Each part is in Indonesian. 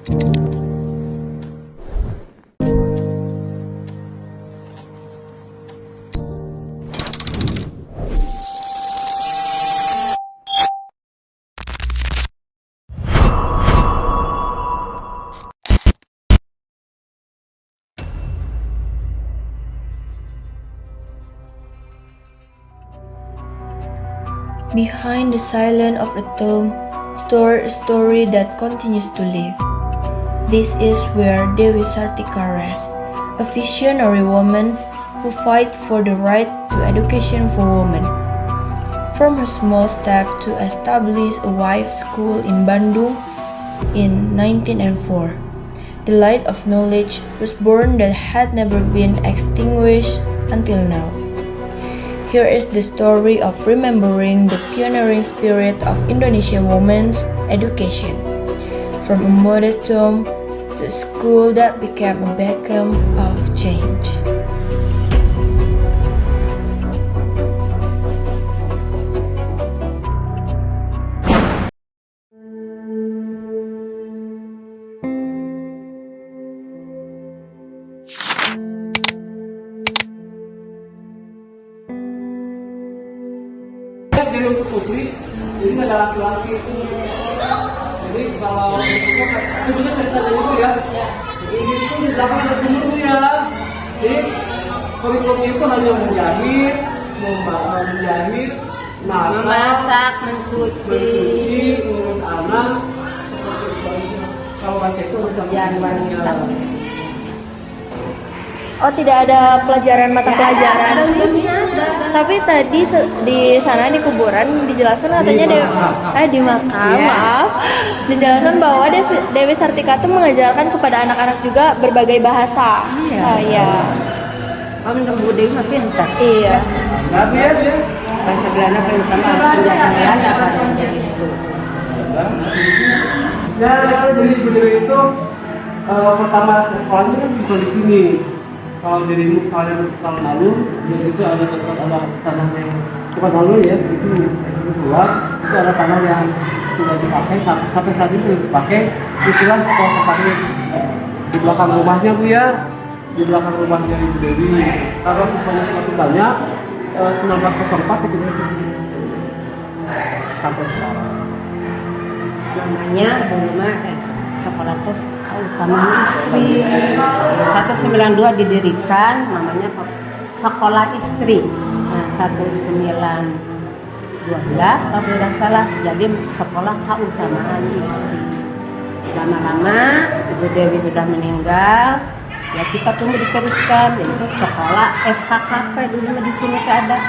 Behind the silence of a tomb, store a story that continues to live. This is where Dewi Sartika rests, a visionary woman who fights for the right to education for women. From her small step to establish a wife school in Bandung in 1904, the light of knowledge was born that had never been extinguished until now. Here is the story of remembering the pioneering spirit of Indonesian women's education, from a modest home to a school that became a beacon of change. Jadi untuk putri, jadi nggak ada laki-laki itu. Jadi kalau itu juga cerita dari ibu ya. Jadi itu di belakang ada sumur bu ya. Jadi kurikulumnya itu hanya menjahit, memasak, mencuci, mengurus anak, seperti itu. Kalau baca itu pekerjaan wanita. Oh, tidak ada pelajaran mata pelajaran. Tapi tadi di sana di kuburan dijelaskan katanya di makam, maaf. Dijelaskan bahwa Dewi Sartika itu mengajarkan kepada anak-anak juga berbagai bahasa. Iya. Oh, Bu Dewi mah pintar. Iya. Tapi ya dia. Bahasa Belanda paling utama penjagaan Belanda pada itu. Ya, jadi Bu Dewi itu pertama sekolahnya kan di sini. Kalau dirimu kalian tahun lalu, jadi itu ada tanah yang bukan lalu ya di sini keluar itu ada tanah yang sudah dipakai sampai saat ini dipakai. Itulah sekolah tempatnya di belakang rumahnya bu ya, di belakang rumahnya Ibu Dewi. Karena siswanya semakin banyak, 1904 itu di sini sampai sekarang. Namanya Bunga Sekolah Tes Keutamaan Istri. 1992 didirikan, namanya Sekolah Istri. Nah, 1912 kalau tidak salah, jadi Sekolah Keutamaan Istri. Lama-lama Ibu Dewi sudah meninggal, ya kita tunggu diteruskan, yaitu Sekolah SKKP dulu di sini ada.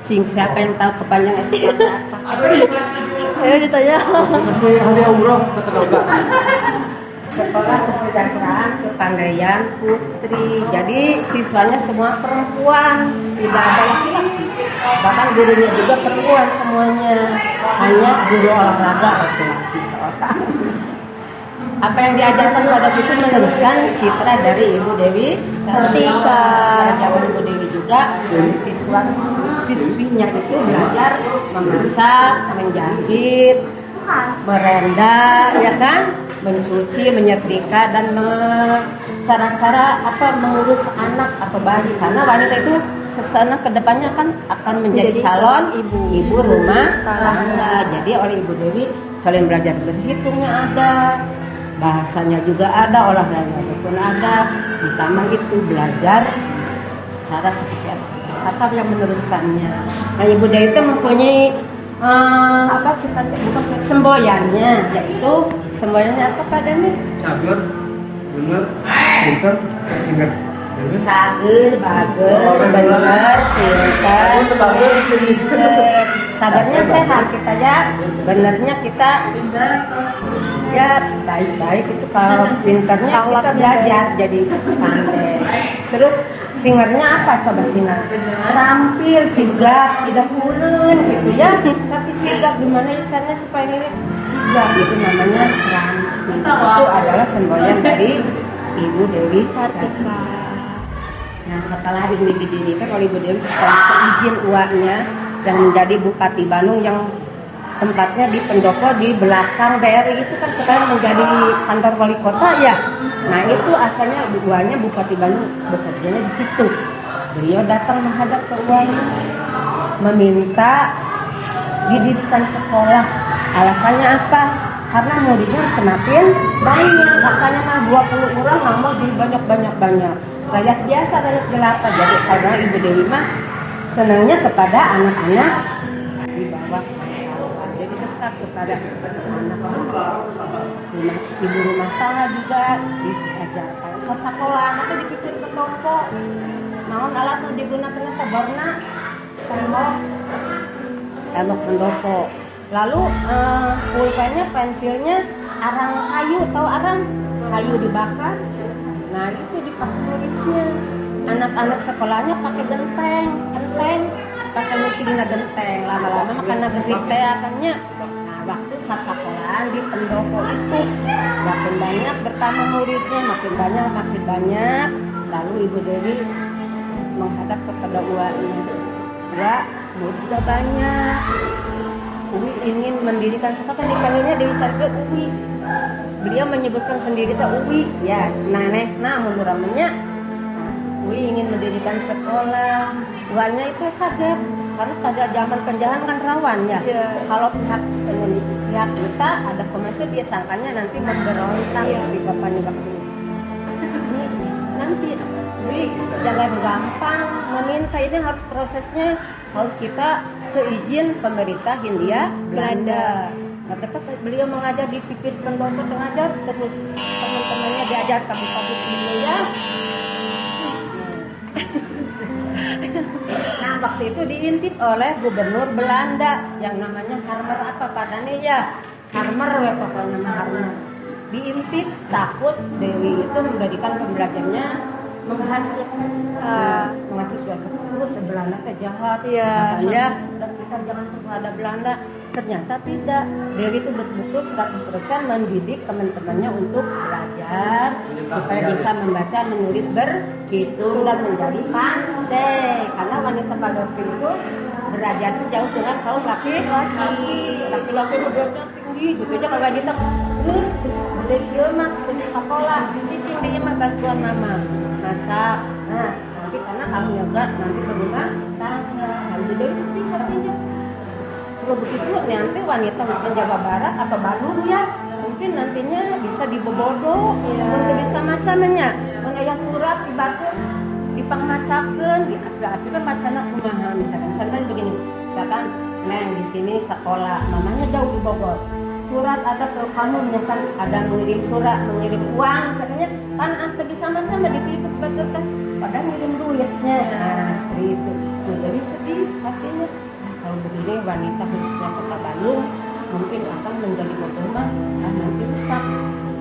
Siapa yang tahu kepanjangan SKKP? Ayo ditanya. Hadiah umroh Sekolah Kesejahteraan Kepandaian Putri. Jadi siswanya semua perempuan, tidak ada laki-laki. Bahkan gurunya juga perempuan semuanya. Hanya guru olahraga laki-laki seorang. Apa yang diajarkan pada itu meneruskan citra dari Ibu Dewi Sartika. Zaman Ibu Dewi juga siswinya itu belajar memasak, menjahit, merenda, ya kan, mencuci, menyetrika dan cara-cara mengurus anak atau bayi. Karena wanita itu kesana kedepannya kan akan menjadi calon ibu rumah tangga. Jadi oleh Ibu Dewi selain belajar berhitungnya ada, bahasanya juga ada, olahraga pun ada, ditambah itu belajar cara seperti SKKP yang meneruskannya. Nah, Ibu Dewi itu mempunyai cita-cita semboyannya, yaitu semboyannya apa Pak Dani? Cager, bener, pinter, singkat. Sager, bager, bener, pinter, sagernya sehat kita ya, benernya kita ya baik-baik itu. Kalau pinternya kita belajar jadi pandai. Terus singernya apa coba singer? Terampil, sigap, tidak pulen gitu ya. Tapi sigap gimana ya caranya supaya ini sigap? Itu namanya terampil. Itu adalah semboyan dari Ibu Dewi Sartika. Nah, setelah ini didirikan oleh Ibu Dewi setelah seizin uaknya dan menjadi Bupati Bandung yang tempatnya di pendopo di belakang BRI itu kan sekarang menjadi kantor wali kota ya. Nah itu asalnya uangnya Bupati Bandung bekerjanya di situ. Beliau datang menghadap ke uangnya meminta didirikan sekolah. Alasannya apa? Karena muridnya semakin banyak. Asalnya mah 20 orang nggak mau di banyak. Rakyat biasa, rakyat jelata. Jadi karena Ibu Dewi mah senangnya kepada anak-anak di bawah masyarakat. Jadi dekat kepada anak-anak. Ibu rumah tangga juga diajarkan. Sekolah anaknya dipikir ke toko. Naon alat nu digunakan kabarna tembok pendopo. Lalu pulpennya, pensilnya arang kayu, tahu arang kayu dibakar. Nah itu dipakai nulisnya. Anak-anak sekolahnya pakai genteng, pakai musiknya genteng. Lama-lama makan negeri teh akannya. Nah waktu sasekolahan di pendopo itu makin banyak bertambah muridnya, makin banyak. Lalu Ibu Dewi menghadap kepada uaknya, Wak, murid sudah banyak. Uwi ingin mendirikan sekolah, kan dipanggilnya Dewi Sarga Uwi. Beliau menyebutkan sendiri tak Uwi, ya, menurut namanya. Uwi ingin mendirikan sekolah. Uangnya itu kaget, karena pada zaman penjahat kan rawan ya. Kalau pihak kita ada komentar, dia sangkanya nanti memberontak seperti bapaknya waktu ini. Nanti Uwi jangan gampang meminta, ini harus prosesnya harus kita seizin pemerintah Hindia Belanda. Nah, tetap beliau mengajar di Pikir Pendopo Tengajar, terus teman-temannya diajar kabut-kabut ini ya. Nah, waktu itu diintip oleh gubernur Belanda yang namanya Harmer apa padanya ya? Harmer ya pokoknya Harmer. Diintip takut Dewi itu menjadikan pembelajarannya menghasut suatu terus Belanda teh jahat misalnya, dan kita jangan terhadap Belanda. Ternyata tidak. Dewi itu betul-betul 100% mendidik teman-temannya untuk belajar supaya bisa membaca, menulis, berhitung dan menjadi pandai. Karena wanita pada waktu itu derajatnya jauh dengan kaum laki-laki itu derajat tinggi gitu aja. Kalau wanita terus dia mah punya sekolah, cicing dia mah bantuan mama masak. Nah nanti karena kamu juga nanti ke rumah tangga, lalu Dewi sedih katanya. Kalau begitu nanti wanita bisa Jawa Barat atau Bandung ya, mungkin nantinya bisa dibobodo, untuk bisa macamnya. Menayah surat di batu, dipangmacakeun, api kan bacana kumaha misalkan. Contohnya begini, misalkan Neng di sini sekolah, mamanya jauh di Bogor. Surat ada kalau kamu misalkan ada mengirim surat, mengirim uang, misalnya kan ante bisa macam ditipu betul kan, padahal ngirim duitnya. Nah seperti itu. Jadi sedih hatinya. Kalau begini wanita khususnya kota Bandung mungkin akan menjadi modeman nanti rusak.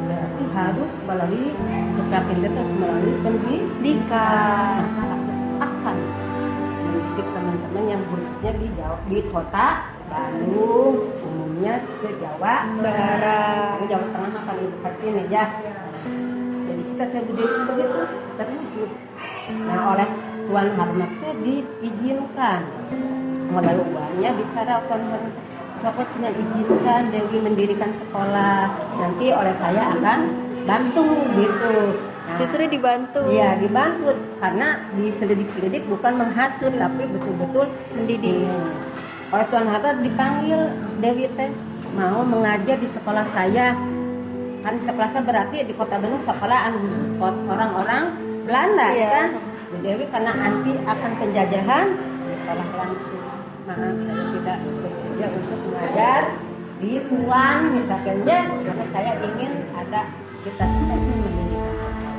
Berarti harus melalui supaya kita harus melalui pendidikan. Akan mendidik teman-teman yang khususnya di kota Bandung, umumnya se-Jawa Barat. Jawa Tengah makan ibu ini ya. Jadi cita-cita budaya begitu terwujud. Nah oleh Tuan Harmat itu diizinkan melalui uangnya bicara otonom. Siapa cina izinkan Dewi mendirikan sekolah, nanti oleh saya akan bantu gitu. Nah, Justru dibantu. Iya dibantu karena diselidik-selidik bukan menghasut tapi betul-betul mendidik. Oleh Tuan Harmat dipanggil Dewi teh mau mengajar di sekolah saya. Kan sekolah saya berarti di Kota Bandung sekolahan khusus orang-orang Belanda kan. Dewi karena anti akan penjajahan ditolak langsung. Maaf saya tidak bersedia untuk mengajar di Tuan misalnya karena saya ingin ada kita ingin mendirikan sekolah.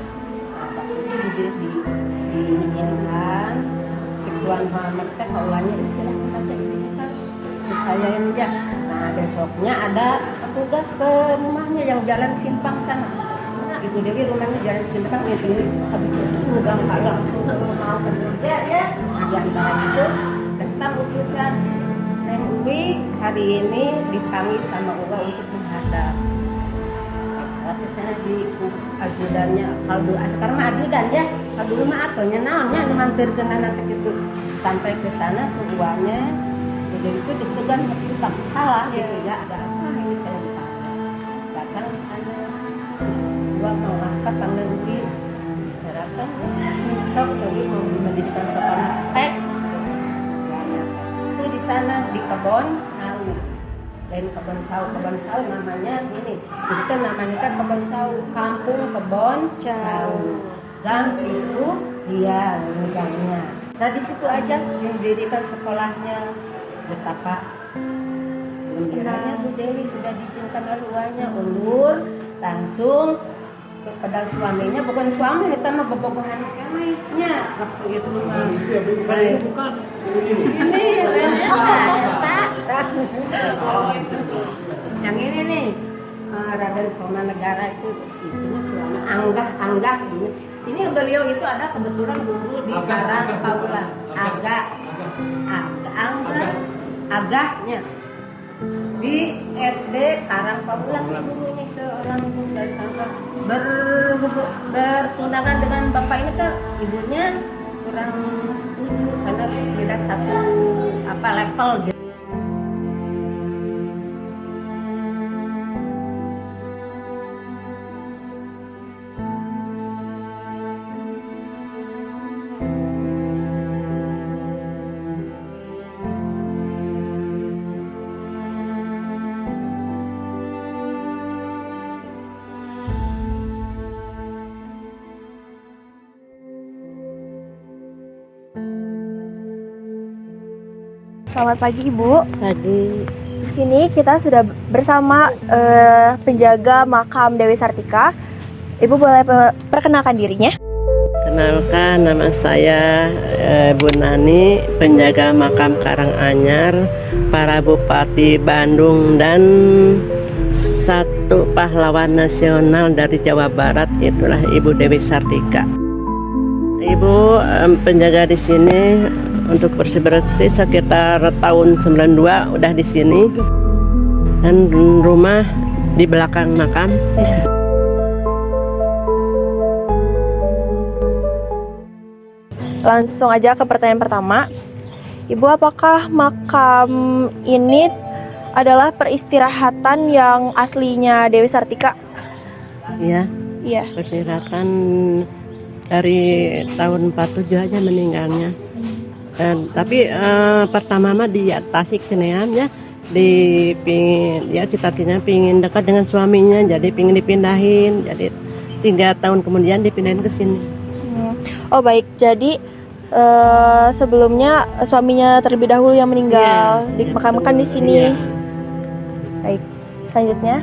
Nah, waktu itu diizinkan si Tuan Muhammad teh kaulanya silakan baca izinkan supaya ini ya. Nah besoknya ada petugas ke rumahnya yang jalan simpang sana. Ibu Dewi rumahnya jalan simpang itu habis itu udah nggak langsung mau kerja ya. Nah di antara itu tentang utusan Neng Uwi hari ini dipanggil sama Uwa untuk menghadap. Waktu sana di ajudannya, kalau dulu sekarang mah ajudan ya, kalau dulu mah atunya naonnya mantir ke nanti itu sampai ke sana ke Uwanya Udah itu deg-degan tapi tak salah gitu ya, ada apa ini saya ditanya. Datang di sana, terus gua mau angkat tangan di bicarakan, sok coba mau mendirikan sekolah pek. Itu di sana di kebon sawu. Lain kebon sawu namanya ini. Jadi kan namanya kan kebon sawu, kampung kebon sawu. Gang itu dia gangnya. Nah di situ aja mendirikan sekolahnya. Betapa gembiranya Bu Dewi sudah diizinkan luarnya ulur langsung kepada suaminya, bukan suami kita mah bobogohan kemainya waktu itu mah bukan ini yang ini nih Raden Soma Negara itu intinya suami Anggah ini beliau itu ada kebetulan guru di Karang Pamulang Agahnya di SD Karang Pamulang gurunya seorang guru dari Anggah bertunangan dengan bapak ini tuh ibunya kurang setuju karena beda satu level gitu. Selamat pagi Ibu. Tadi Di sini kita sudah bersama penjaga makam Dewi Sartika. Ibu boleh perkenalkan dirinya? Kenalkan, nama saya Bu Nani, penjaga makam Karanganyar, para Bupati Bandung dan satu pahlawan nasional dari Jawa Barat, itulah Ibu Dewi Sartika. Ibu penjaga di sini untuk bersih-bersih sekitar tahun 92 udah di sini, dan rumah di belakang makam. Langsung aja ke pertanyaan pertama. Ibu, apakah makam ini adalah peristirahatan yang aslinya Dewi Sartika? Ya, Iya. bersihkan dari tahun 47 aja meninggalnya. Tapi pertama mah di Tasik Seneam ya, cita-citanya pingin dekat dengan suaminya, jadi pingin dipindahin, jadi 3 tahun kemudian dipindahin ke sini. Oh baik, jadi sebelumnya suaminya terlebih dahulu yang meninggal, Iya, dimakamkan di sini. iya. Baik, selanjutnya.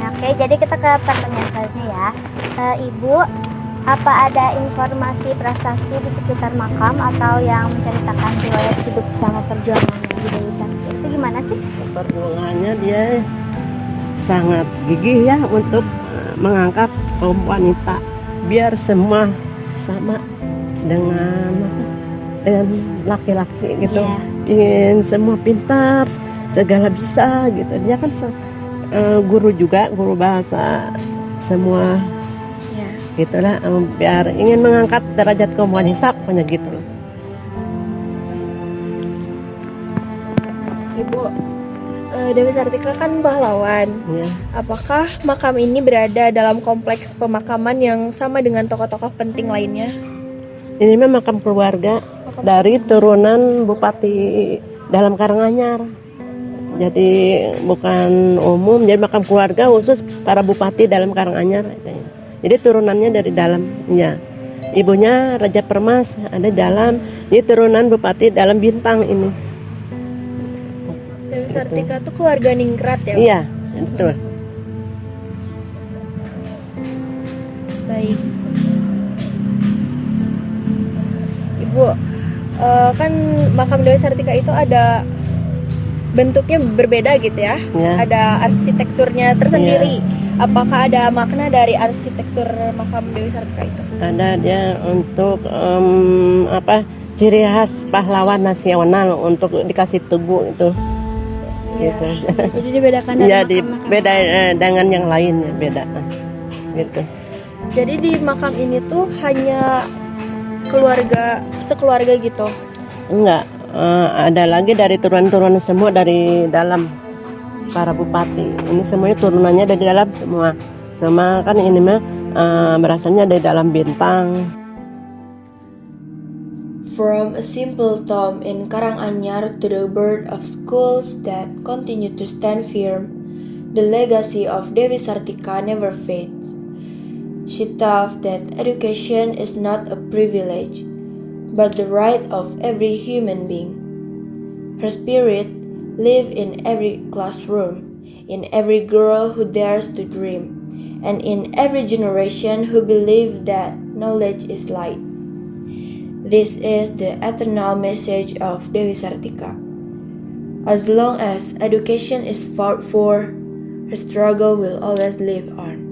Oke, jadi kita ke pertanyaan selanjutnya ya. Ibu, apa ada informasi prasasti di sekitar makam atau yang menceritakan riwayat hidup sama perjuangannya di Dewi Sartika? Itu gimana sih? Perjuangannya dia sangat gigih ya untuk mengangkat kaum wanita biar semua sama dengan laki-laki gitu. Ingin semua pintar, segala bisa gitu. Dia kan guru juga, guru bahasa semua. Gitulah, biar ingin mengangkat derajat kaum wanita, pokoknya gitu. Ibu, Dewi Sartika kan pahlawan. Ya. Apakah makam ini berada dalam kompleks pemakaman yang sama dengan tokoh-tokoh penting lainnya? Ini memang makam keluarga dari turunan Bupati dalam Karanganyar. Jadi bukan umum, jadi makam keluarga khusus para bupati dalam Karanganyar. Jadi turunannya dari dalam, ya. Ibunya Raja Permas ada dalam, ini turunan Bupati dalam Bintang ini. Dewi Sartika itu keluarga ningrat ya? Iya, betul. Baik. Ibu, kan makam Dewi Sartika itu ada bentuknya berbeda gitu ya? Ya. Ada arsitekturnya tersendiri. Apakah ada makna dari arsitektur makam Dewi Sartika itu? Ada dia untuk ciri khas pahlawan nasional untuk dikasih tugu itu. Gitu. Jadi dibedakan dari Ya, makam-makam. beda dengan yang lainnya, beda. Gitu. Jadi di makam ini tuh hanya sekeluarga gitu. Enggak, ada lagi dari turunan-turunan semua dari dalam para bupati. Ini semuanya turunannya dari dalam semua. Cuma kan ini mah berasalnya dari dalam Bintang. From a simple tomb in Karanganyar to the birth of schools that continue to stand firm, the legacy of Dewi Sartika never fades. She taught that education is not a privilege, but the right of every human being. Her spirit lived in every classroom, in every girl who dares to dream, and in every generation who believes that knowledge is light. This is the eternal message of Dewi Sartika. As long as education is fought for, her struggle will always live on.